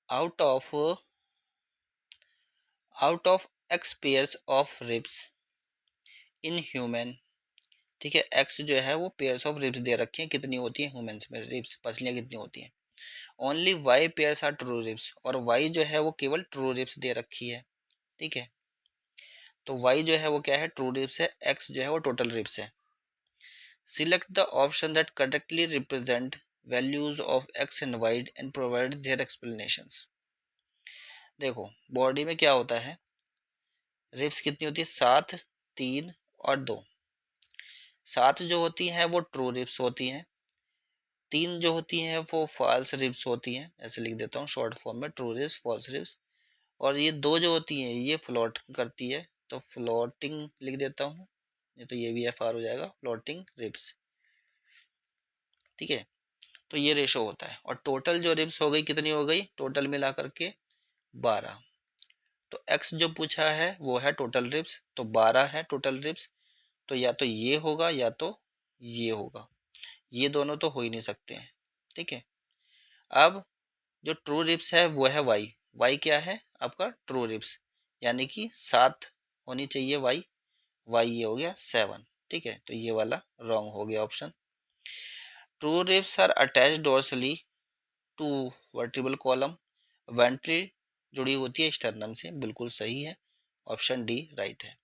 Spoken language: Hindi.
Out of x pairs of ribs in human. ठीक है, एक्स जो है वो पेयर्स ऑफ रिब्स दे रखे हैं, कितनी होती है ह्यूमंस में रिब्स, पसलियां कितनी होती हैं। Only Y pairs are true ribs, और वाई जो है वो केवल ट्रू रिब्स दे रखी है। ठीक है, तो वाई जो है वो क्या है, ट्रू रिब्स है, एक्स जो है वो टोटल रिब्स है। Select the option that correctly represent values of X and Y and provide their explanations. देखो बॉडी में क्या होता है, रिब्स कितनी होती है, 7, 3 और 2। 7 जो होती हैं वो ट्रू रिब्स होती हैं, 3 जो होती हैं वो फॉल्स रिब्स होती हैं, ऐसे लिख देता हूँ शॉर्ट फॉर्म में, ट्रू रिब्स फॉल्स रिब्स। और ये 2 जो होती हैं ये फ्लोट करती है, तो फ्लोटिंग लिख देता हूँ, नहीं तो ये भी एफ आर हो जाएगा, फ्लोटिंग रिब्स। ठीक है, तो ये रेशो होता है, और टोटल जो रिब्स हो गई कितनी हो गई, टोटल मिला करके 12। तो एक्स जो पूछा है वो है टोटल रिब्स, तो 12 है टोटल रिब्स, तो या तो ये होगा या तो ये होगा, ये दोनों तो हो ही नहीं सकते हैं। ठीक है, अब जो ट्रू रिब्स है वो है वाई, वाई क्या है आपका ट्रू रिब्स, यानी कि 7 होनी चाहिए वाई, वाई ये हो गया 7। ठीक है, तो ये वाला रॉन्ग हो गया option. True ribs are attached dorsally to vertebral column, ventrally जुड़ी होती है स्टर्नम से, बिल्कुल सही है, ऑप्शन डी राइट है।